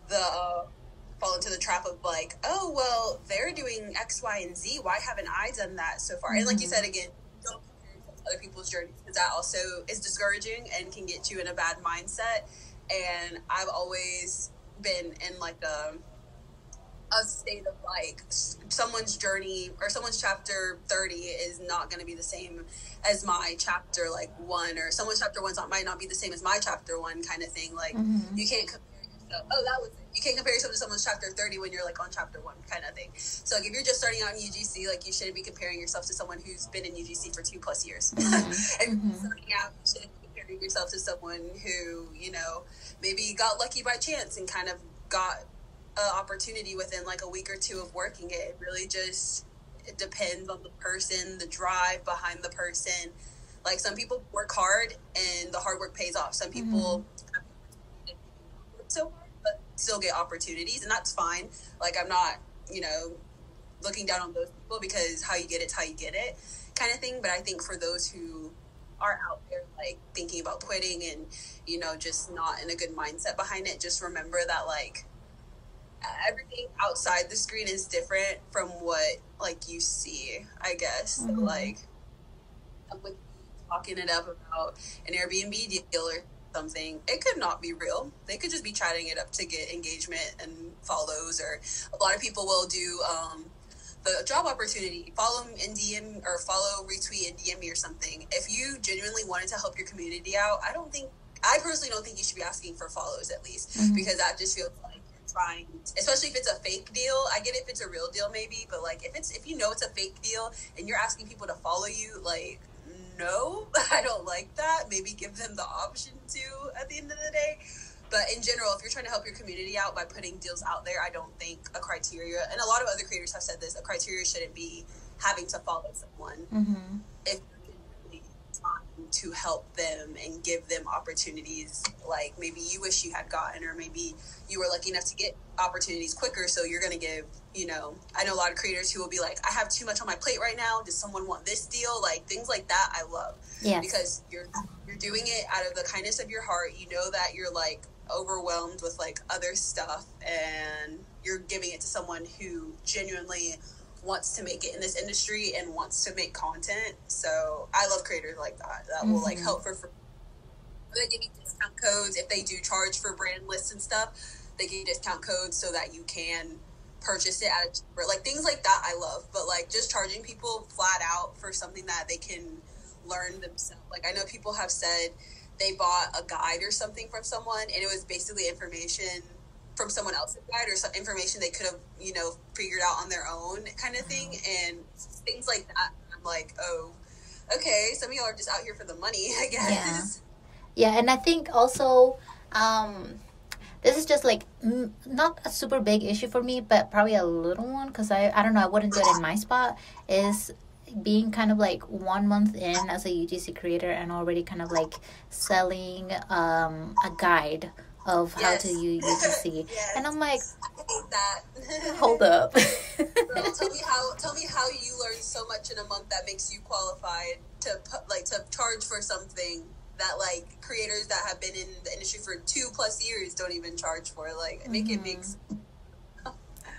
the trap of like, oh, well, they're doing X, Y, and Z. Why haven't I done that so far? And like you said, again, don't compare yourself to other people's journeys, because that also is discouraging and can get you in a bad mindset. And I've always been in like a state of like, someone's journey or someone's chapter 30 is not going to be the same as my chapter like 1, or someone's chapter 1 might not be the same as my chapter 1 kind of thing. Like, you can't compare yourself. Oh, that was it. You can't compare yourself to someone's chapter 30 when you're like on chapter 1 kind of thing. So like, if you're just starting out in UGC, like, you shouldn't be comparing yourself to someone who's been in UGC for 2+ years. And starting out, you shouldn't be comparing yourself to someone who, you know, maybe got lucky by chance and kind of got an opportunity within like a week or 2 of working it. It really just, it depends on the person, the drive behind the person. Like, some people work hard and the hard work pays off. Some people work so hard but still get opportunities, and that's fine. Like, I'm not, you know, looking down on those people, because how you get it's how you get it kind of thing. But I think for those who are out there like thinking about quitting and, you know, just not in a good mindset behind it, just remember that like everything outside the screen is different from what like you see, I guess. So like, with talking it up about an Airbnb deal or something, it could not be real. They could just be chatting it up to get engagement and follows. Or a lot of people will do the job opportunity, follow and DM, or follow, retweet, and DM me or something. If you genuinely wanted to help your community out, I personally don't think you should be asking for follows, at least, because that just feels like you're trying, especially if it's a fake deal. I get it if it's a real deal maybe, but like if you know it's a fake deal and you're asking people to follow you, like, no, I don't like that. Maybe give them the option to at the end of the day. But in general, if you're trying to help your community out by putting deals out there, I don't think a criteria, and a lot of other creators have said this, a criteria shouldn't be having to follow someone. Mm-hmm. If you can really take time to help them and give them opportunities like maybe you wish you had gotten, or maybe you were lucky enough to get opportunities quicker, so you're going to give, you know, I know a lot of creators who will be like, I have too much on my plate right now, does someone want this deal? Like things like that I love. Yes. Because you're doing it out of the kindness of your heart. You know that you're like overwhelmed with like other stuff, and you're giving it to someone who genuinely wants to make it in this industry and wants to make content. So I love creators like that will like help for free. They give you discount codes if they do charge for brand lists and stuff. They give you discount codes so that you can purchase it at a cheaper, like things like that I love. But like just charging people flat out for something that they can learn themselves. Like I know people have said they bought a guide or something from someone, and it was basically information from someone else's guide or some information they could have, you know, figured out on their own kind of thing. And things like that, I'm like, oh, okay, some of y'all are just out here for the money, I guess. Yeah, and I think also this is just like not a super big issue for me, but probably a little one, because I don't know, I wouldn't do it in my spot, is being kind of like 1 month in as a UGC creator and already kind of like selling a guide of how to use UGC. Yes. And I'm like, I hate that. hold up. Girl, tell me how you learned so much in a month that makes you qualified to charge for something that like creators that have been in the industry for 2+ years don't even charge for. Like make it makes.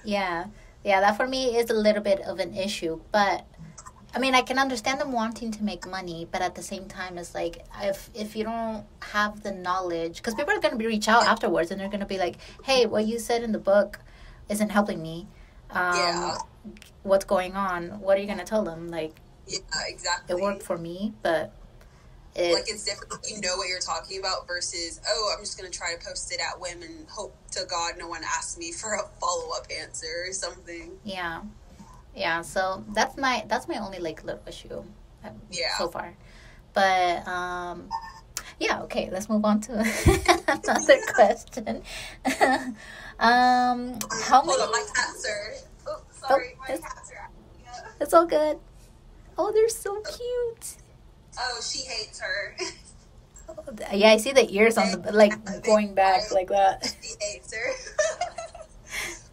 Yeah, that for me is a little bit of an issue, but I mean, I can understand them wanting to make money, but at the same time, it's like, if you don't have the knowledge, because people are going to reach out afterwards, and they're going to be like, hey, what you said in the book isn't helping me. What's going on? What are you going to tell them? Like, yeah, exactly. It worked for me, but it's different. You know what you're talking about versus, oh, I'm just going to try to post it at whim and hope to God no one asks me for a follow-up answer or something. Yeah, so that's my only like little issue so far. But okay, let's move on to another question. How many? Hold on, my cats are. Oh, sorry, my cats are. It's all good. Oh, they're so cute. Oh, she hates her. Yeah, I see the ears on the like going back like that. She hates her.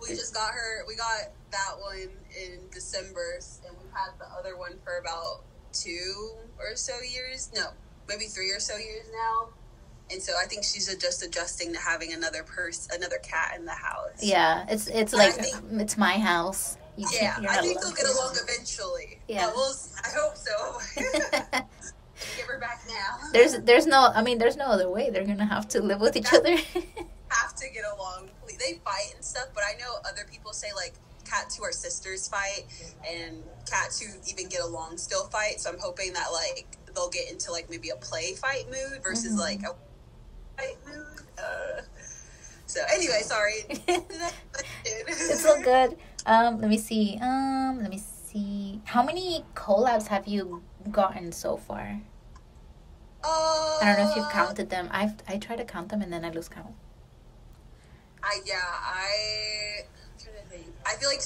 We just got her. We got that one in December, and we've had the other one for about 2 or so years. No, maybe 3 or so years now. And so I think she's just adjusting to having another cat in the house. Yeah, it's like it's my house. I think they'll get along eventually. Yeah, I hope so. Give her back now. There's no other way. They're gonna have to live with each other. Have to get along. They fight and stuff, but I know other people say like cats who are sisters fight, and cats who even get along still fight. So I'm hoping that like they'll get into like maybe a play fight mood versus like a fight mood. So anyway, sorry. It's all good. Let me see. How many collabs have you gotten so far? I don't know if you've counted them. I try to count them and then I lose count. I'm trying to think. I feel like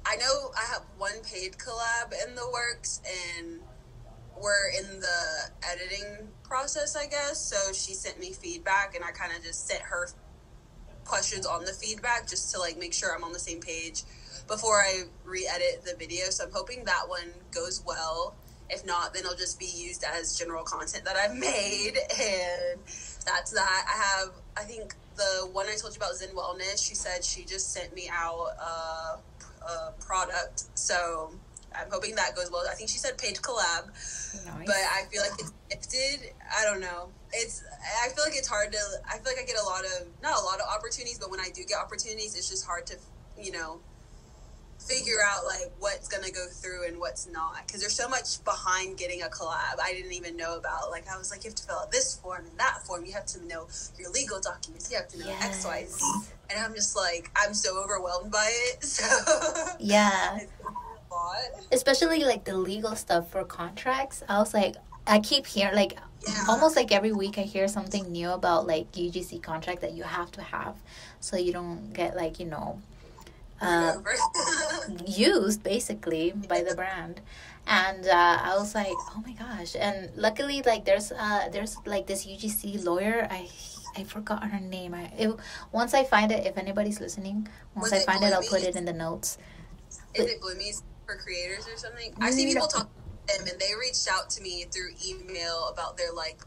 I know I have one paid collab in the works, and we're in the editing process, I guess. So she sent me feedback, and I kind of just sent her questions on the feedback just to like make sure I'm on the same page before I re-edit the video. So I'm hoping that one goes well. If not, then it'll just be used as general content that I've made, and that's that. I think the one I told you about, Zen Wellness, she said she just sent me out a product, so I'm hoping that goes well. I think she said paid collab, nice. But I feel like it's gifted. I don't know. I feel like it's hard to. I feel like I get not a lot of opportunities, but when I do get opportunities, it's just hard to, figure out like what's gonna go through and what's not, because there's so much behind getting a collab I didn't even know about. Like I was like, you have to fill out this form and that form, you have to know your legal documents, you have to know XYZ, and I'm just like, I'm so overwhelmed by it. So yeah, it's a lot. especially like the legal stuff for contracts. I was like, I keep hearing like almost like every week I hear something new about like UGC contract that you have to have, so you don't get like, you know, used basically by the brand. And I was like, oh my gosh. And luckily, like there's like this UGC lawyer. I forgot her name. Once I find it, if anybody's listening, once I find it, I'll put it in the notes. Is it Gloomies for creators or something? I've seen people talk to them, and they reached out to me through email about their like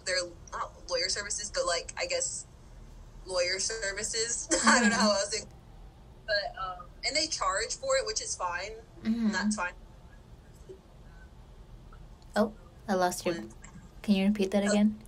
their not lawyer services, but like I guess lawyer services. I don't know how else it. But and they charge for it, which is fine. And that's fine. Oh, I lost you. Can you repeat that again?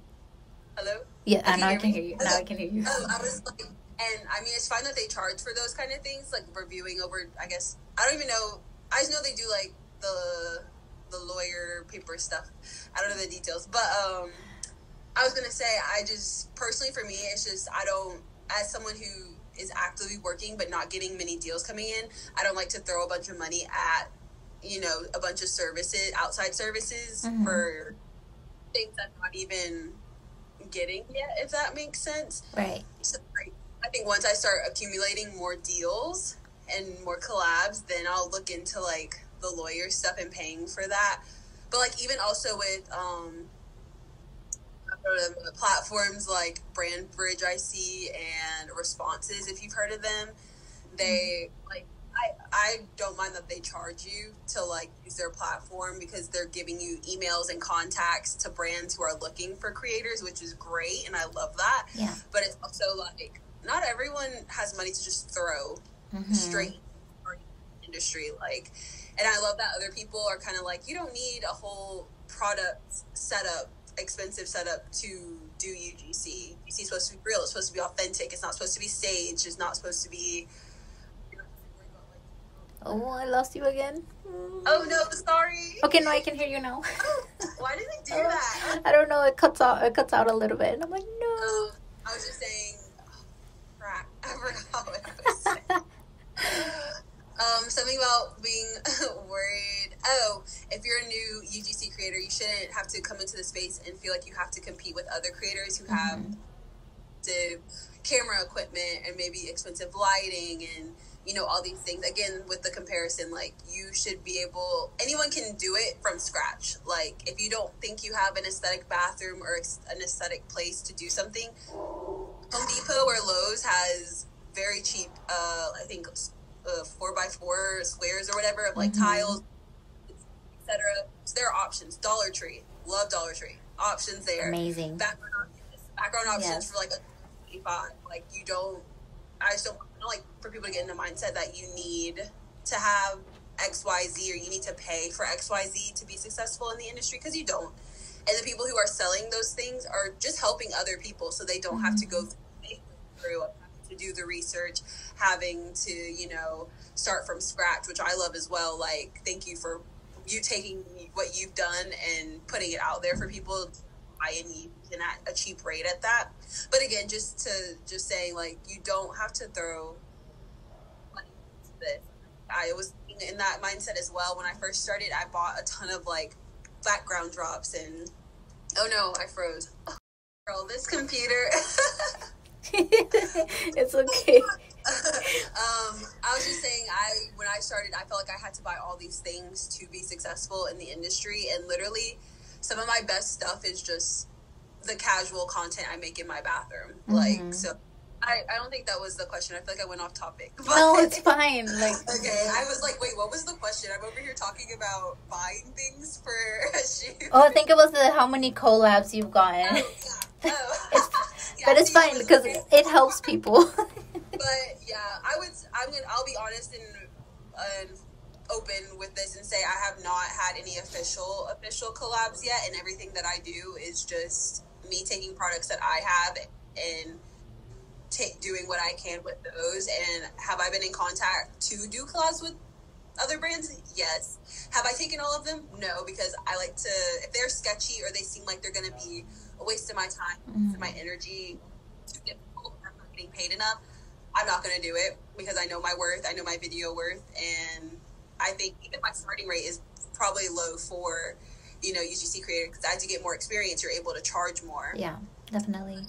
Hello? Yeah, now I can hear you. Now I can hear you. I was like, and I mean, it's fine that they charge for those kind of things, like reviewing over, I guess, I don't even know, I just know they do like the lawyer paper stuff. I don't know the details, but I was going to say, I just, personally for me, it's just, I don't, as someone who is actively working but not getting many deals coming in, I don't like to throw a bunch of money at, you know, a bunch of services, outside services for things I'm not even getting yet, if that makes sense. Right. So I think once I start accumulating more deals and more collabs, then I'll look into like the lawyer stuff and paying for that. But like even also with platforms like BrandBridge, I see, and Responses, if you've heard of them, they like I don't mind that they charge you to like use their platform because they're giving you emails and contacts to brands who are looking for creators, which is great, and I love that. Yeah. But it's also like not everyone has money to just throw straight in the industry, like, and I love that other people are kind of like, you don't need a whole product setup, expensive setup to do UGC. UGC is supposed to be real. It's supposed to be authentic. It's not supposed to be staged. It's not supposed to be. Oh, I lost you again. Oh no, sorry. Okay, no, I can hear you now. Why did it do that? I don't know. It cuts out a little bit, and I'm like, no. I was just saying. Crap, I forgot what I was saying. Something about being worried. Oh, if you're a new UGC creator, you shouldn't have to come into the space and feel like you have to compete with other creators who have the camera equipment and maybe expensive lighting and, you know, all these things. Again, with the comparison, like, you should be able, anyone can do it from scratch. Like, if you don't think you have an aesthetic bathroom or an aesthetic place to do something, Home Depot or Lowe's has very cheap, I think, 4x4 squares or whatever of like tiles, etc. So there are options. Dollar Tree, love Dollar Tree. Options there. Amazing. Background options for like a 25. Like, you don't. I just don't like for people to get in the mindset that you need to have XYZ or you need to pay for XYZ to be successful in the industry, because you don't. And the people who are selling those things are just helping other people, so they don't have to go through to do the research, having to, you know, start from scratch, which I love as well. Like, thank you for you taking what you've done and putting it out there for people to buy and use, and at a cheap rate at that. But again, just saying, like, you don't have to throw money into this. I was in that mindset as well. When I first started, I bought a ton of like background drops, and oh no, I froze. Oh, girl, this computer. It's okay. I was just saying, when I started, I felt like I had to buy all these things to be successful in the industry, and literally some of my best stuff is just the casual content I make in my bathroom. Like, so I don't think that was the question. I feel like I went off topic. But, no, it's fine. Like, okay, I was like, wait, what was the question? I'm over here talking about buying things for a shoe. Oh, I think it was how many collabs you've gotten. Oh, yeah. Oh. But it's fine because it helps people. But yeah, I'll be honest and open with this and say I have not had any official collabs yet, and everything that I do is just me taking products that I have and doing what I can with those. And have I been in contact to do collabs with other brands? Yes. Have I taken all of them? No, because I like to, if they're sketchy or they seem like they're going to be a waste of my time, and my energy, too difficult, or I'm not getting paid enough, I'm not going to do it, because I know my worth, I know my video worth, and I think even my starting rate is probably low for, you know, UGC creator, because as you get more experience, you're able to charge more. Yeah, definitely.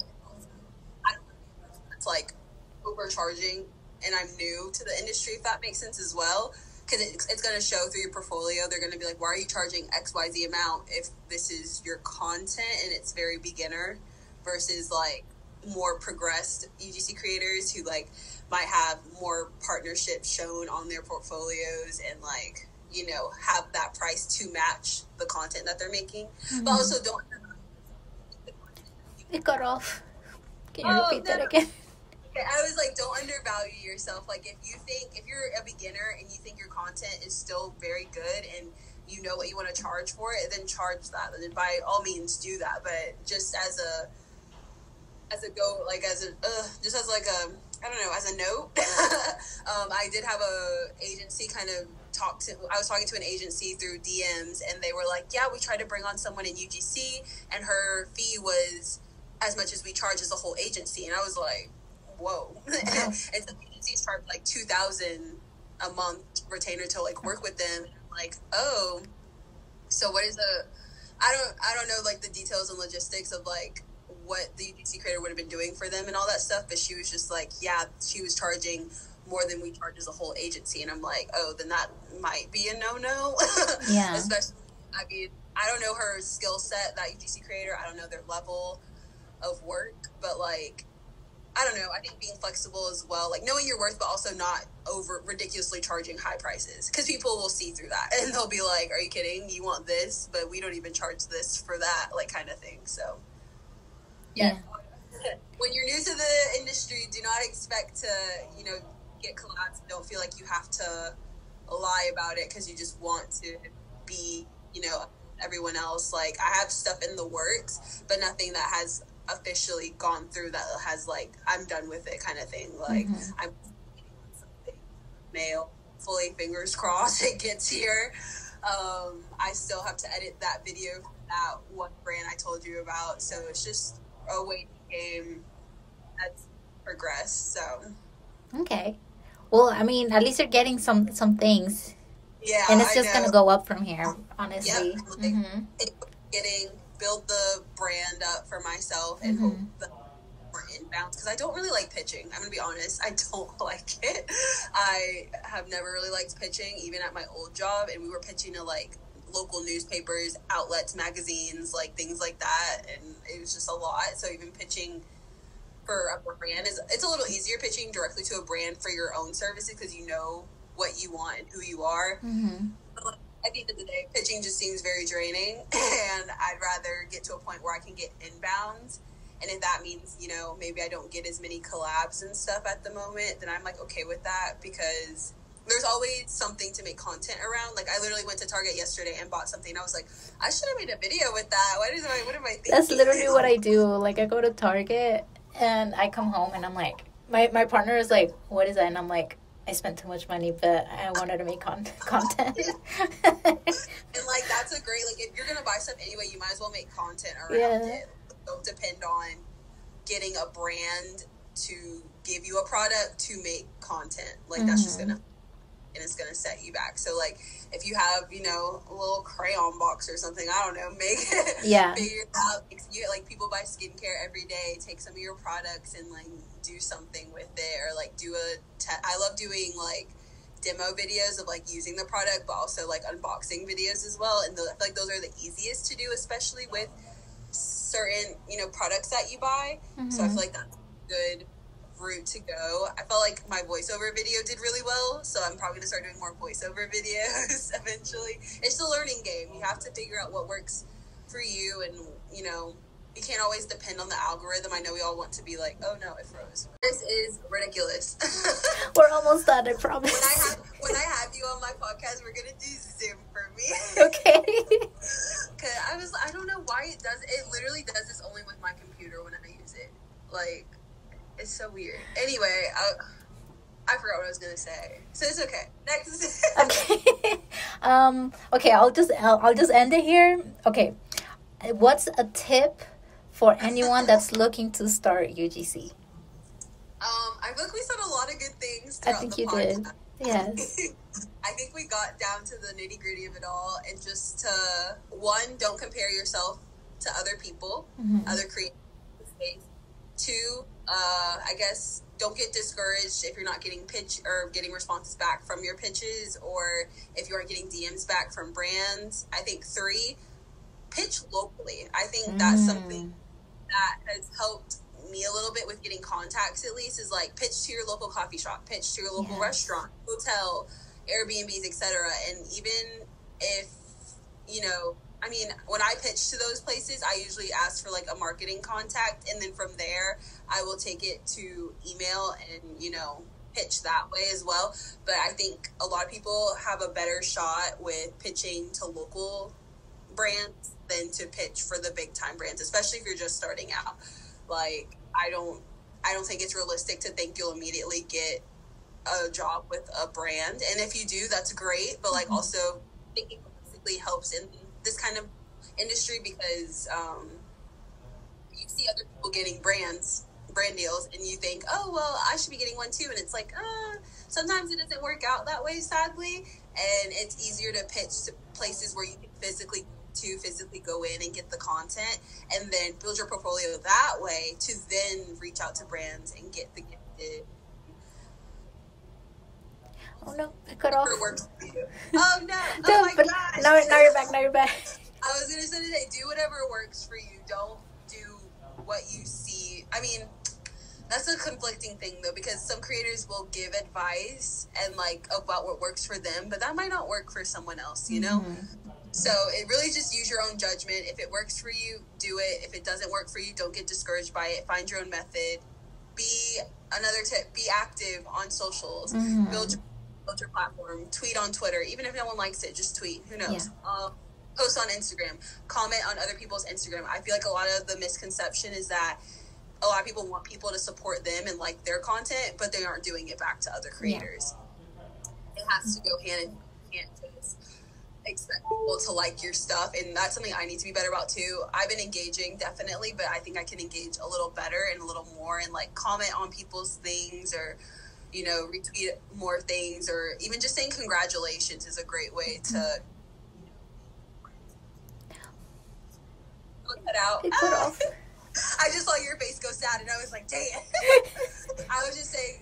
It's like overcharging, and I'm new to the industry, if that makes sense as well, because it's going to show through your portfolio. They're going to be like, why are you charging XYZ amount if this is your content and it's very beginner, versus like more progressed UGC creators who like might have more partnerships shown on their portfolios and like, you know, have that price to match the content that they're making. But also don't. It got off. Can you repeat that again? I was like, don't undervalue yourself. Like, if you're a beginner and you think your content is still very good and you know what you want to charge for it, then charge that. And by all means, do that. But just as a note, I did have a agency kind of I was talking to an agency through DMs, and they were like, yeah, we tried to bring on someone in UGC, and her fee was as much as we charge as a whole agency. And I was like, whoa. And some agencies charge like $2,000 a month retainer to like work with them. Like, oh, so what is I don't know like the details and logistics of like what the UGC creator would have been doing for them and all that stuff, but she was just like, yeah, she was charging more than we charge as a whole agency. And I'm like, oh, then that might be a no-no. Yeah. Especially, I mean, I don't know her skill set, that UGC creator. I don't know their level of work, but like, I don't know. I think being flexible as well, like knowing your worth, but also not over ridiculously charging high prices, because people will see through that and they'll be like, are you kidding? You want this, but we don't even charge this for that, like kind of thing. So yeah. When you're new to the industry, do not expect to, you know, get collabs. Don't feel like you have to lie about it because you just want to be, you know, everyone else. Like, I have stuff in the works, but nothing that has officially gone through that has like, I'm done with it kind of thing. Like, I'm mail, fully fingers crossed it gets here. I still have to edit that video for that one brand I told you about, so it's just a waiting game that's progressed. So okay, well, I mean, at least you're getting some things. Yeah, and it's just gonna go up from here, honestly. Yep. Build the brand up for myself and hope that more inbounds, because I don't really like pitching. I'm gonna be honest, I don't like it. I have never really liked pitching, even at my old job, and we were pitching to like local newspapers, outlets, magazines, like things like that, and it was just a lot. So even pitching for a brand it's a little easier. Pitching directly to a brand for your own services, because you know what you want and who you are. But at the end of the day, pitching just seems very draining, and I'd rather get to a point where I can get inbounds. And if that means, you know, maybe I don't get as many collabs and stuff at the moment, then I'm like okay with that, because there's always something to make content around. Like, I literally went to Target yesterday and bought something. I was like, I should have made a video with that. What am I thinking? That's literally what I do. Like, I go to Target and I come home and I'm like, my partner is like, what is that? And I'm like, I spent too much money, but I wanted to make content. And like, that's a great, like, if you're gonna buy stuff anyway, you might as well make content around it. Don't depend on getting a brand to give you a product to make content. Like, that's just gonna, and it's gonna set you back. So like, if you have, you know, a little crayon box or something, I don't know, make it, figure it out. Like, people buy skincare every day. Take some of your products and like do something with it, or like do I love doing like demo videos of like using the product, but also like unboxing videos as well. And I feel like those are the easiest to do, especially with certain, you know, products that you buy. So I feel like that's a good route to go. I felt like my voiceover video did really well, so I'm probably gonna start doing more voiceover videos eventually. It's a learning game. You have to figure out what works for you, and you know, you can't always depend on the algorithm. I know we all want to be like, oh no, it froze. This is ridiculous. We're almost done, I promise. When I have you on my podcast, we're gonna do Zoom for me. Okay. Cause I don't know why it does. It literally does this only with my computer when I use it. Like, it's so weird. Anyway, I forgot what I was gonna say. So it's okay. Next. Okay. Okay. I'll just end it here. Okay. What's a tip for anyone that's looking to start UGC? I feel like we said a lot of good things throughout the podcast. Yes. I think we got down to the nitty gritty of it all, and just to, one, don't compare yourself to other people, other creators in the space. Two, I guess, don't get discouraged if you're not getting pitch or getting responses back from your pitches, or if you aren't getting DMs back from brands. I think three, pitch locally. I think that's something that has helped me a little bit with getting contacts, at least, is like pitch to your local coffee shop, pitch to your local restaurant, hotel, Airbnbs, etc. And even if, you know, I mean, when I pitch to those places, I usually ask for like a marketing contact, and then from there I will take it to email and, you know, pitch that way as well. But I think a lot of people have a better shot with pitching to local brands than to pitch for the big time brands, especially if you're just starting out. Like, I don't think it's realistic to think you'll immediately get a job with a brand. And if you do, that's great. But like, also thinking realistically helps in this kind of industry, because you see other people getting brand deals, and you think, oh, well, I should be getting one too. And it's like, sometimes it doesn't work out that way, sadly. And it's easier to pitch to places where you can physically go in and get the content, and then build your portfolio that way, to then reach out to brands and get the gifted. Oh no, I cut off. Oh no! Oh my gosh! Now you're back. Now you're back. I was gonna say today, do whatever works for you. Don't do what you see. I mean, that's a conflicting thing though, because some creators will give advice and like about what works for them, but that might not work for someone else, you know? So it really just use your own judgment. If it works for you, do it. If it doesn't work for you, don't get discouraged by it. Find your own method. Another tip, be active on socials. Build your platform. Tweet on Twitter. Even if no one likes it, just tweet. Who knows? Yeah. Post on Instagram. Comment on other people's Instagram. I feel like a lot of the misconception is that a lot of people want people to support them and like their content, but they aren't doing it back to other creators. Yeah. It has to go hand in hand. You can't just expect people to like your stuff, and that's something I need to be better about too. I've been engaging, definitely, but I think I can engage a little better and a little more, and like comment on people's things, or, you know, retweet more things, or even just saying congratulations is a great way to put that out. I just saw your face go sad, and I was like, dang it. I would just say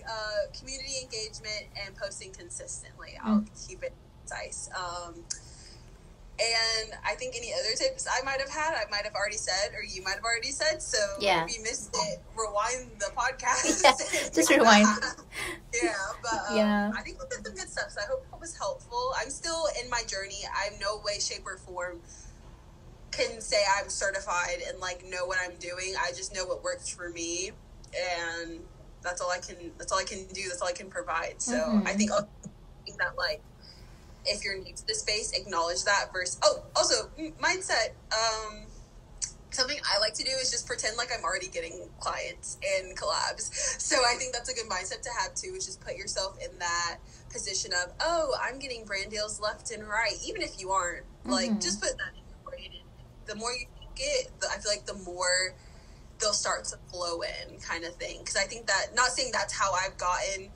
community engagement and posting consistently. I'll keep it concise. And I think any other tips I might have already said, or you might have already said. So if you missed it, rewind the podcast. Yeah, just rewind. But I think we did some good stuff. So I hope it was helpful. I'm still in my journey. I'm no way, shape, or form can say I'm certified and like know what I'm doing. I just know what works for me, and that's all I can do. That's all I can provide. So I think that, like, if you're new to the space, acknowledge that first. Oh, also mindset. Something I like to do is just pretend like I'm already getting clients and collabs. So I think that's a good mindset to have too, is just put yourself in that position of, oh, I'm getting brand deals left and right. Even if you aren't, like, just put that in your brain. And the more you get, I feel like the more they'll start to flow in, kind of thing. Because I think that, not saying that's how I've gotten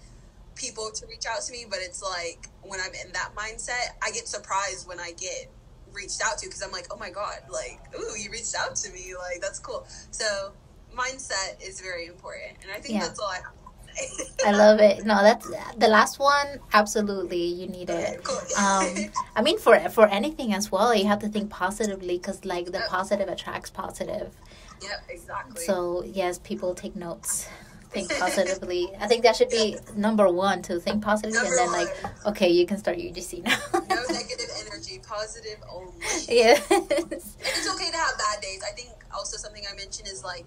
people to reach out to me, but it's like, when I'm in that mindset, I get surprised when I get reached out to, because I'm like, oh my god, like, ooh, you reached out to me, like, that's cool. So mindset is very important, and I think that's all I have to say. I love it. No, that's the last one. Absolutely, you need it. Cool. I mean, for anything as well, you have to think positively, because like the positive attracts positive. Yeah, exactly. So yes, people take notes. Think positively. I think that should be number one, to think positively, and then like, okay, you can start UGC now. No negative energy, positive only. Yes. And it's okay to have bad days. I think also something I mentioned is like,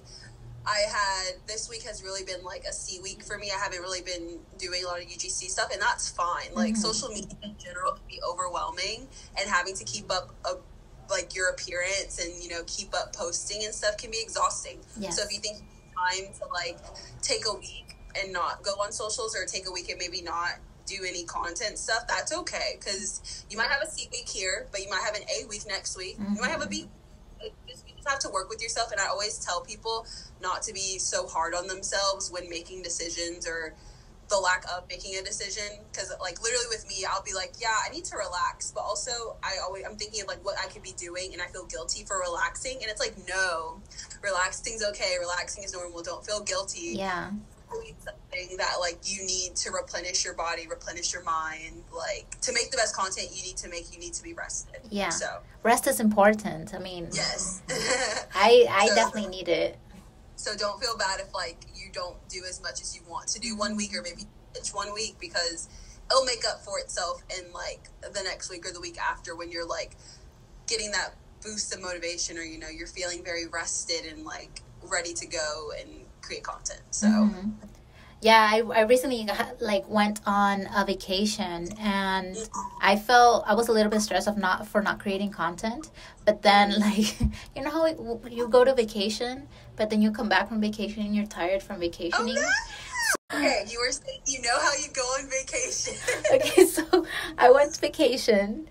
this week has really been like a C week for me. I haven't really been doing a lot of UGC stuff, and that's fine. Like, social media in general can be overwhelming, and having to keep up like your appearance and, you know, keep up posting and stuff can be exhausting. Yes. So if you think time to like take a week and not go on socials, or take a week and maybe not do any content stuff, that's okay, because you might have a C week here, but you might have an A week next week. You might have a B. You just have to work with yourself, and I always tell people not to be so hard on themselves when making decisions or the lack of making a decision, because like literally with me, I'll be like, yeah, I need to relax, but also I'm thinking of like what I could be doing, and I feel guilty for relaxing, and it's like, no, relaxing's okay, relaxing is normal, don't feel guilty. Yeah, something that like you need to replenish your body, replenish your mind, like to make the best content you need to be rested. Yeah, so rest is important. I mean, yes. I So, definitely need it. so don't feel bad if like you don't do as much as you want to do one week, or maybe it's 1 week, because it'll make up for itself in like the next week or the week after, when you're like getting that boost of motivation, or you know, you're feeling very rested and like ready to go and create content. So yeah, I recently like went on a vacation, and I was a little bit stressed for not creating content. But then, like, you know how you go to vacation, but then you come back from vacation and you're tired from vacationing. Okay, you were saying, you know how you go on vacation. Okay, so I went to vacation,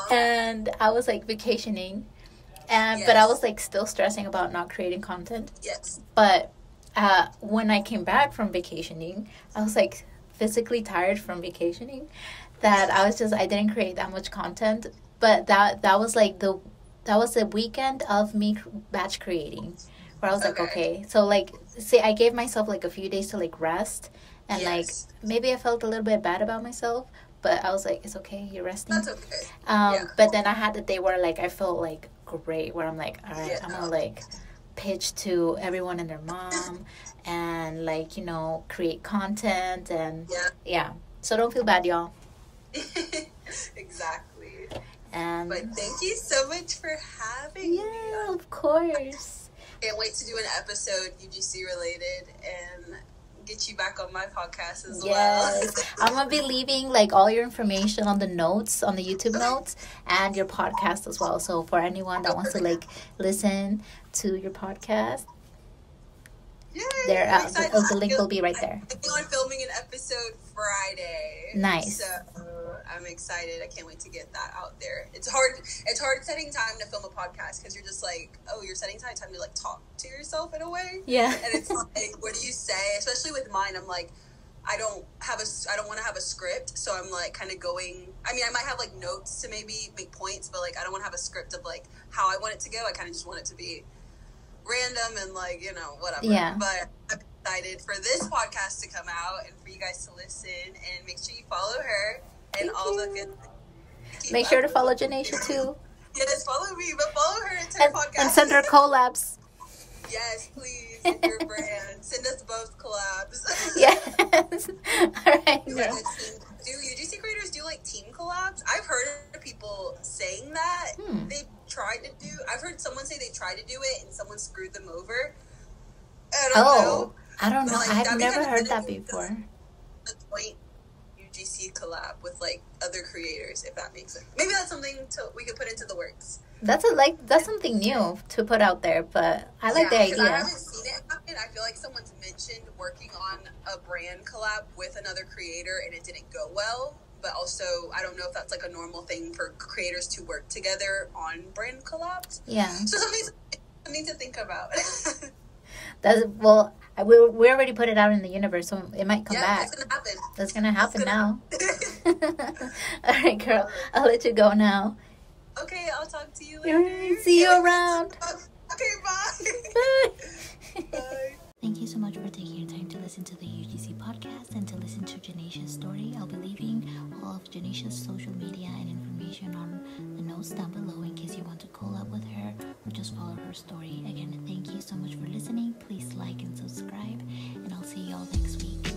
and I was like vacationing, and but I was like still stressing about not creating content. Yes. But when I came back from vacationing, I was like physically tired from vacationing, that I didn't create that much content. But that was like the weekend of me batch creating, where I was like, okay, so like, say I gave myself like a few days to like rest, and like maybe I felt a little bit bad about myself, but I was like, it's okay, you're resting. That's okay. But then I had the day where like I felt like great, where I'm like, all right, I'm gonna like pitch to everyone and their mom, and like, you know, create content, and so don't feel bad, y'all. Exactly. And but thank you so much for having me. Yeah, of course. Can't wait to do an episode UGC related and get you back on my podcast as well. I'm gonna be leaving like all your information on the notes, on the YouTube notes, and your podcast as well. So for anyone that wants to like listen to your podcast, the link will be right there. I'm filming an episode Friday. Nice. So I'm excited. I can't wait to get that out there. It's hard setting time to film a podcast, because you're just like, oh, you're setting time to like talk to yourself in a way. Yeah. And it's like, what do you say? Especially with mine, I'm like, I don't want to have a script, so I'm like kind of going. I mean, I might have like notes to maybe make points, but like I don't want to have a script of like how I want it to go. I kind of just want it to be random and like, you know, whatever. Yeah. But I'm excited for this podcast to come out and for you guys to listen, and make sure you follow her and all the good. Make sure to follow Janaisia too. Yes, follow me, but follow her into her podcast and send her collabs. Yes, please. With your brand, send us both collabs. Yes. All right. Do UGC creators do like team collabs? I've heard of people saying that they've tried to do. I've heard someone say they tried to do it and someone screwed them over. I don't know. Like, I've never heard that before. A joint UGC collab with like other creators, if that makes sense. Maybe that's something we could put into the works. That's something new to put out there, but I like the idea. I haven't seen it happen. I feel like someone's mentioned working on a brand collab with another creator and it didn't go well. But also, I don't know if that's like a normal thing for creators to work together on brand collabs. Yeah. So something to think about. We already put it out in the universe, so it might come back. That's gonna happen now. All right, girl. I'll let you go now. Okay, I'll talk to you later. See you around. Okay, bye. Bye. Bye. Thank you so much for taking your time to listen to the UGC podcast and to listen to Janaisia's story. I'll be leaving all of Janaisia's social media and information on the notes down below in case you want to collab with her or just follow her story. Again, thank you so much for listening. Please like and subscribe, and I'll see y'all next week.